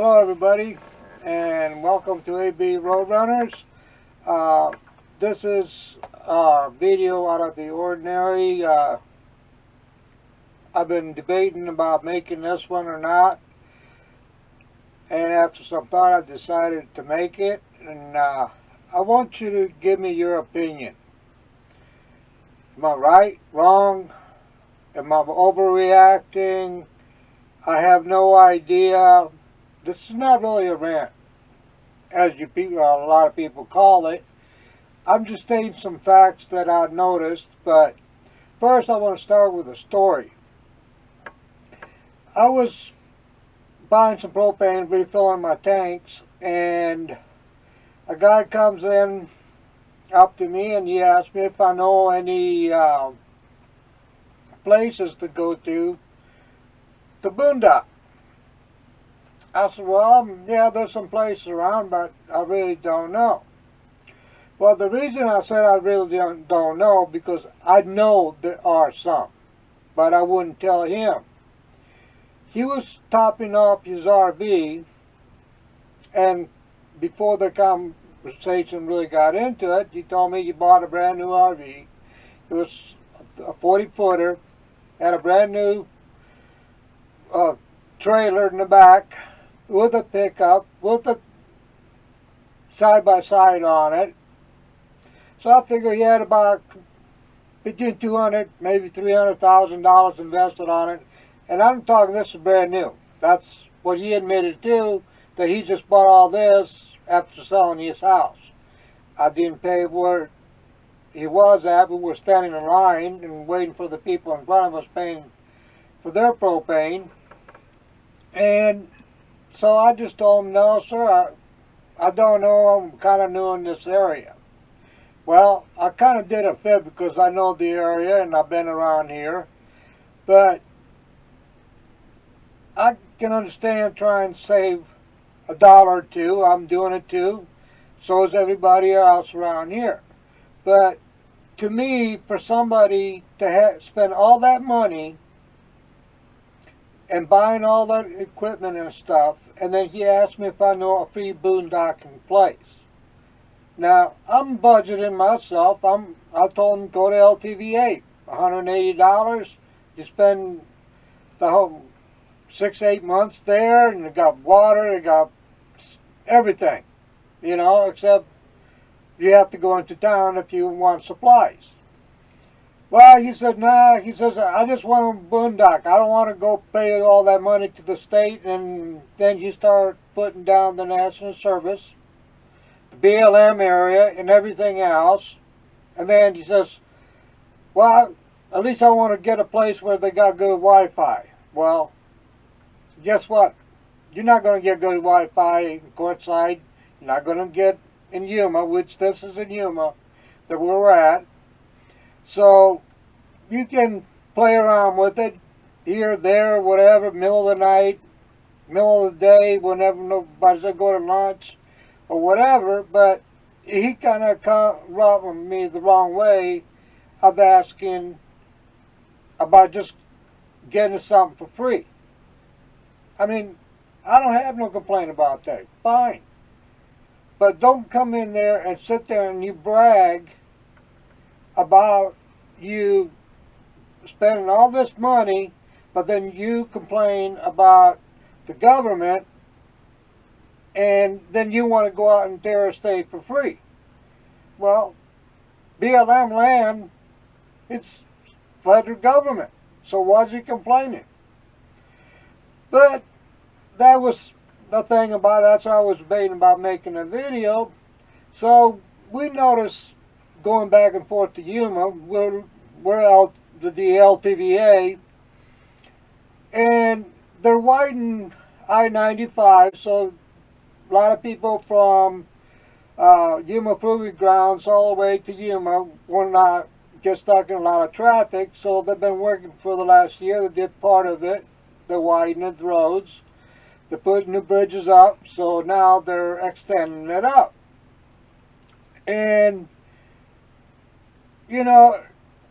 Hello everybody, and welcome to AB Roadrunners. Uh, this is a video out of the ordinary. I've been debating about making this one or not, and after some thought I decided to make it, and I want you to give me your opinion. Am I right? Wrong? Am I overreacting? I have no idea. This is not really a rant, as a lot of people call it. I'm just stating some facts that I've noticed, but first I want to start with a story. I was buying some propane, refilling my tanks, and a guy comes in up to me and he asked me if I know any places to go to the boondock. I said, well, yeah, there's some places around, but I really don't know. Well, the reason I said I really don't know, because I know there are some, but I wouldn't tell him. He was topping off his RV, and before the conversation really got into it, he told me he bought a brand new RV. It was a 40-footer, had a brand new trailer in the back, with a pickup, with a side-by-side on it. So I figure he had about between $200,000, maybe $300,000 invested on it. And I'm talking this is brand new. That's what he admitted to, that he just bought all this after selling his house. I didn't pay where he was at. We were standing in line and waiting for the people in front of us paying for their propane. And so I just told him, no, sir, I don't know. I'm kind of new in this area. Well, I kind of did a fib because I know the area and I've been around here. But I can understand trying to save a dollar or two. I'm doing it too. So is everybody else around here. But to me, for somebody to spend all that money and buying all that equipment and stuff, and then he asked me if I know a free boondocking place. Now, I'm budgeting myself. I told him go to LTVA, $180. You spend the whole 6-8 months there, and you got water, you got everything, except you have to go into town if you want supplies. Well, he said, nah, he says, I just want a boondock. I don't want to go pay all that money to the state, and then you start putting down the national service, the BLM area, and everything else. And then he says, well, at least I want to get a place where they got good Wi-Fi. Well, guess what? You're not going to get good Wi-Fi in Courtside. You're not going to get in Yuma, which this is in Yuma that we're at. So you can play around with it here, there, whatever, middle of the night, middle of the day, whenever nobody's going to go to lunch or whatever. But he kind of rubbed me the wrong way of asking about just getting something for free. I mean, I don't have no complaint about that. Fine. But don't come in there and sit there and you brag about you spending all this money, but then you complain about the government, and then you want to go out and tear a state for free. Well, BLM land, it's federal government, so why's he complaining? But that was the thing about it. That's why I was debating about making a video. So we noticed, going back and forth to Yuma, we're out to the LTVA, and they're widening I-95, so a lot of people from Yuma Proving Grounds all the way to Yuma will not get stuck in a lot of traffic, so they've been working for the last year. They did part of it. They're widening the roads. They're putting new bridges up, so now they're extending it up. And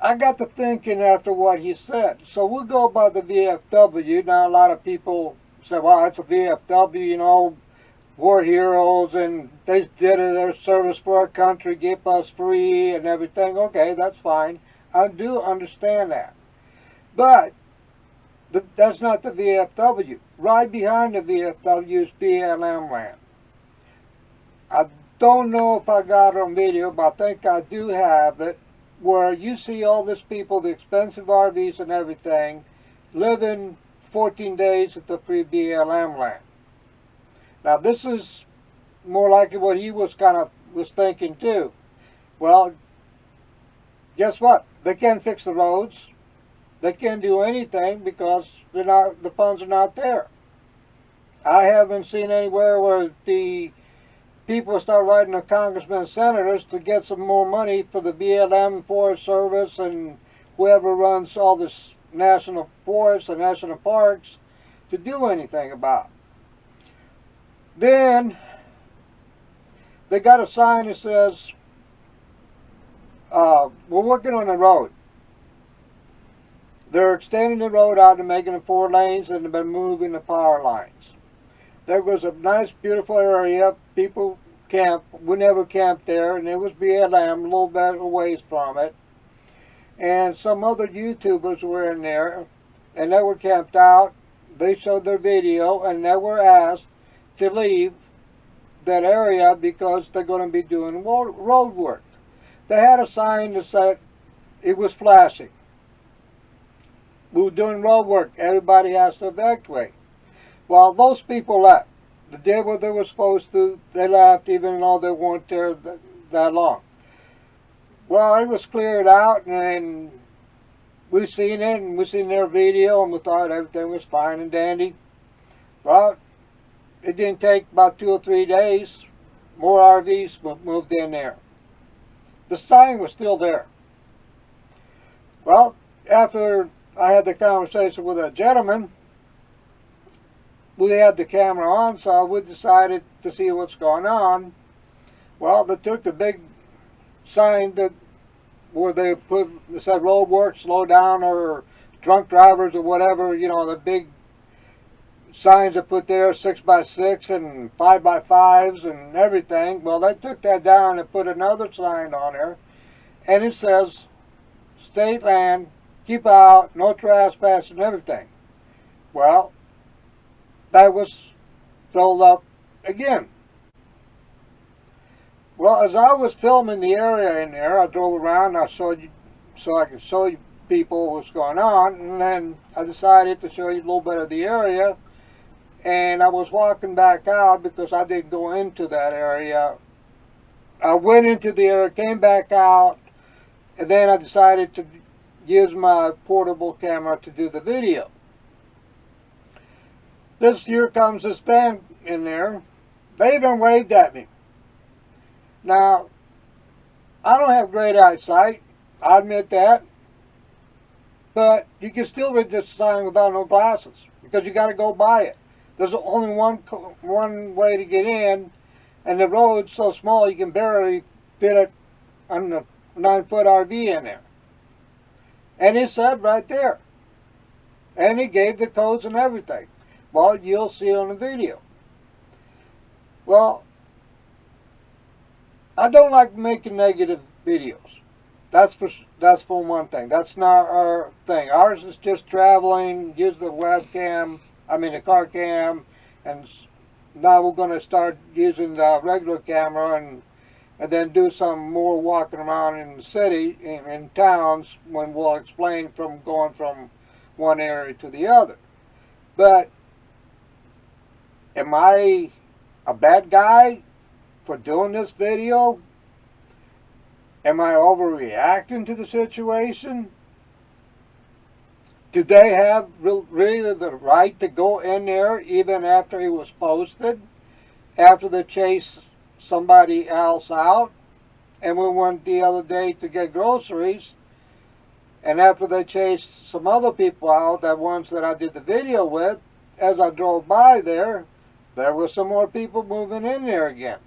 I got to thinking after what he said. So we'll go by the VFW. Now, a lot of people said, well, it's a VFW, you know, war heroes, and they did their service for our country, gave us free and everything. Okay, that's fine. I do understand that. But that's not the VFW. Right behind the VFW is BLM land. I don't know if I got it on video, but I think I do have it, where you see all these people, the expensive RVs and everything, living 14 days at the free BLM land. Now this is more likely what he was thinking too. Well, guess what? They can't fix the roads. They can't do anything because the funds are not there. I haven't seen anywhere where the people start writing to congressmen and senators to get some more money for the BLM, Forest Service, and whoever runs all this national forests and national parks to do anything about. Then they got a sign that says, we're working on the road. They're extending the road out and making it 4 lanes, and they've been moving the power lines. There was a nice, beautiful area. People camp. We never camped there, and it was BLM, a little bit away from it. And some other YouTubers were in there, and they were camped out. They showed their video, and they were asked to leave that area because they're going to be doing road work. They had a sign that said it was flashing. We were doing road work. Everybody has to evacuate. Well, those people left. They did what they were supposed to. They left even though they weren't there that long. Well, it was cleared out, and we seen it, and we seen their video, and we thought everything was fine and dandy. Well, it didn't take about 2 or 3 days. More RVs moved in there. The sign was still there. Well, after I had the conversation with a gentleman, we had the camera on, so we decided to see what's going on. Well, they took the big sign where they said road work, slow down, or drunk drivers or whatever, you know, the big signs they put there, 6x6 and 5x5s and everything. Well, they took that down and put another sign on there, and it says state land, keep out, no trespass and everything. Well, that was filled up again. Well, as I was filming the area in there, I drove around, I showed you, so I could show you people what's going on, and then I decided to show you a little bit of the area, and I was walking back out because I didn't go into that area. I went into the area, came back out, and then I decided to use my portable camera to do the video. Here comes this band in there. They even waved at me. Now, I don't have great eyesight, I admit that, but you can still read this sign without no glasses because you got to go by it. There's only one way to get in, and the road's so small you can barely fit it on the 9-foot RV in there. And it said right there, and it gave the codes and everything. Well, you'll see on the video. Well, I don't like making negative videos. That's for one thing. That's not our thing. Ours is just traveling, use the webcam, the car cam, and now we're going to start using the regular camera and then do some more walking around in the city, in towns, when we'll explain from going from one area to the other. But am I a bad guy for doing this video? Am I overreacting to the situation? Do they have really the right to go in there even after it was posted? After they chase somebody else out? And we went the other day to get groceries, and after they chased some other people out, the ones that I did the video with, as I drove by there were some more people moving in there again.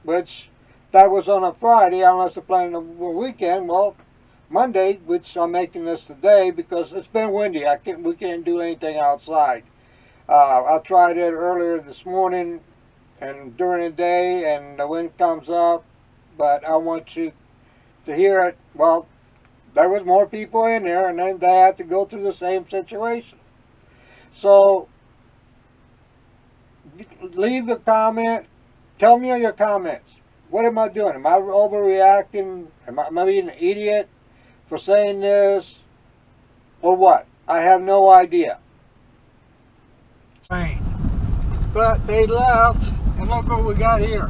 Which, that was on a Friday, unless they're planning a weekend. Well, Monday, which I'm making this today because it's been windy. We can't do anything outside. I tried it earlier this morning and during the day, and the wind comes up, but I want you to hear it. Well, there was more people in there, and then they had to go through the same situation. So, leave a comment. Tell me your comments. What am I doing? Am I overreacting? Am I being an idiot for saying this? Or what? I have no idea. But they left, and look what we got here.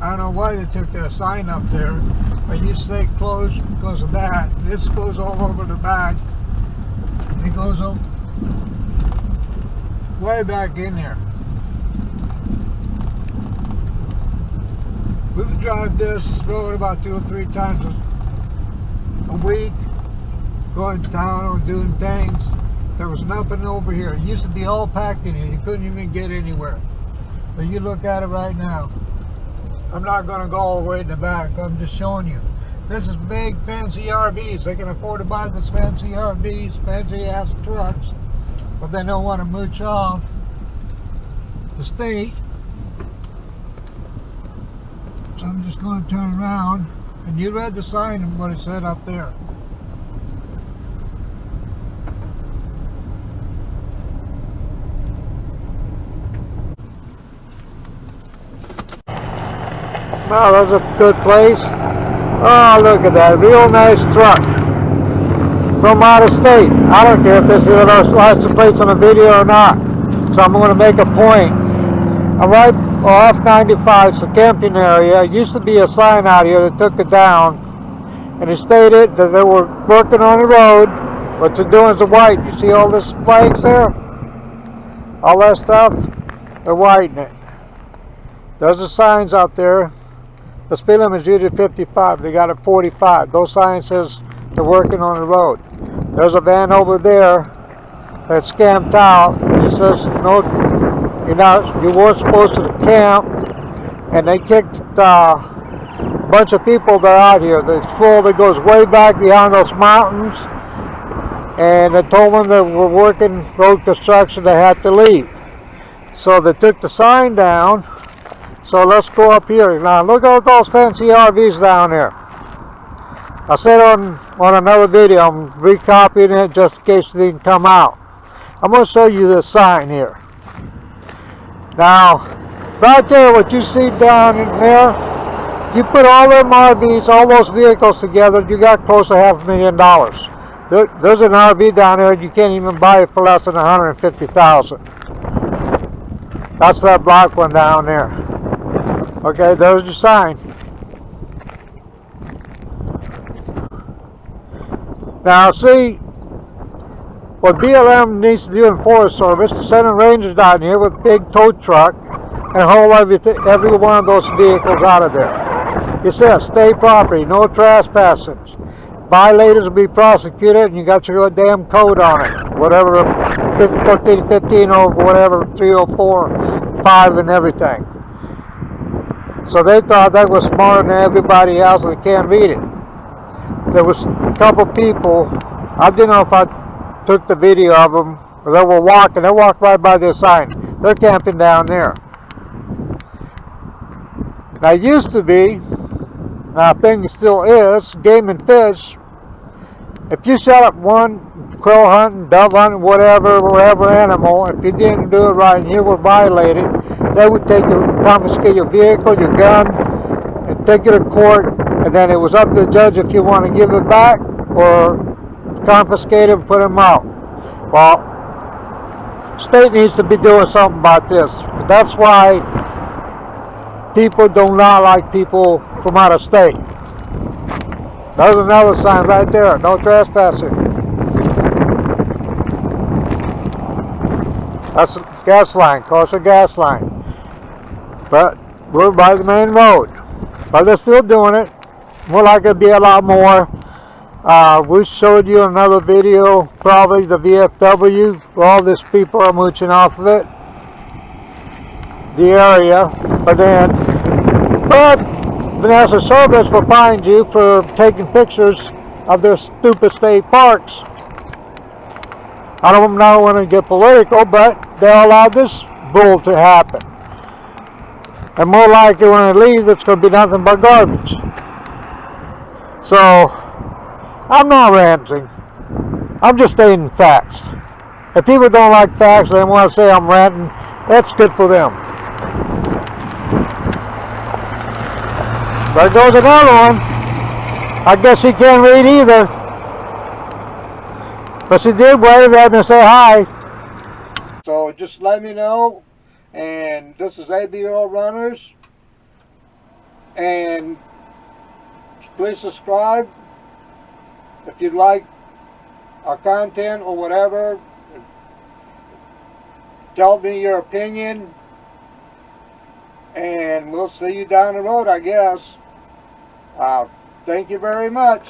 I don't know why they took that sign up there, but you stay closed because of that. This goes all over the back. It goes up way back in there. We would drive this road about 2 or 3 times a week, going to town or doing things. There was nothing over here. It used to be all packed in here. You couldn't even get anywhere. But you look at it right now. I'm not going to go all the way in the back. I'm just showing you. This is big, fancy RVs. They can afford to buy this fancy RVs, fancy ass trucks, but they don't want to mooch off the state. So I'm just going to turn around, and you read the sign and what it said up there. Wow, that's a good place. Oh, look at that. Real nice truck. From out of state. I don't care if this is the license plates on the video or not. So I'm going to make a point. I'm right off 95, it's a camping area. It used to be a sign out here that took it down. And it stated that they were working on the road. What they're doing is the white. You see all this flags there? All that stuff? They're whitening it. There's the signs out there. The speed limit is usually 55. They got it 45. Those signs says they're working on the road. There's a van over there that's camped out. And it says no, you weren't supposed to camp. And they kicked a bunch of people that are out here. It's full that goes way back behind those mountains. And they told them that we're working road construction. They had to leave. So they took the sign down. So let's go up here. Now look at those fancy RVs down there. I said on another video, I'm recopying it just in case it didn't come out. I'm going to show you this sign here. Now, right there, what you see down in there, if you put all them RVs, all those vehicles together, you got close to $500,000. There's an RV down there, you can't even buy it for less than $150,000. That's that black one down there. Okay, there's your sign. Now see, what BLM needs to do in Forest Service is send rangers down here with a big tow truck and haul every one of those vehicles out of there. It says state property, no trespassing. Violators will be prosecuted, and you got your damn code on it. Whatever, 1315 or whatever, 304, 5 and everything. So they thought that was smarter than everybody else that can't read it. There was a couple people, I didn't know if I took the video of them, but they were walking, they walked right by their sign. They're camping down there. Now it used to be, and I think it still is, game and fish. If you set up one crow hunting, dove hunting, whatever animal, if you didn't do it right and you were violated, they would confiscate your vehicle, your gun, and take you to court, and then it was up to the judge if you want to give it back or confiscate it and put them out. Well, state needs to be doing something about this. That's why people do not like people from out of state. There's another sign right there, no trespassing. That's a gas line, Concho gas line. But we're by the main road. But they're still doing it. More like it'd be a lot more. We showed you another video, probably the VFW, where all these people are mooching off of it. The area. But the National Service will find you for taking pictures of their stupid state parks. I don't know when to get political, but they allow this bull to happen. And more likely when it leaves, it's going to be nothing but garbage. So, I'm not ranting. I'm just stating facts. If people don't like facts and they want to say I'm ranting, that's good for them. There goes another one. I guess he can't read either. But she did wave at me and say hi. So just let me know. And this is AB Roadrunners. And please subscribe if you like our content or whatever. Tell me your opinion. And we'll see you down the road, I guess. Thank you very much.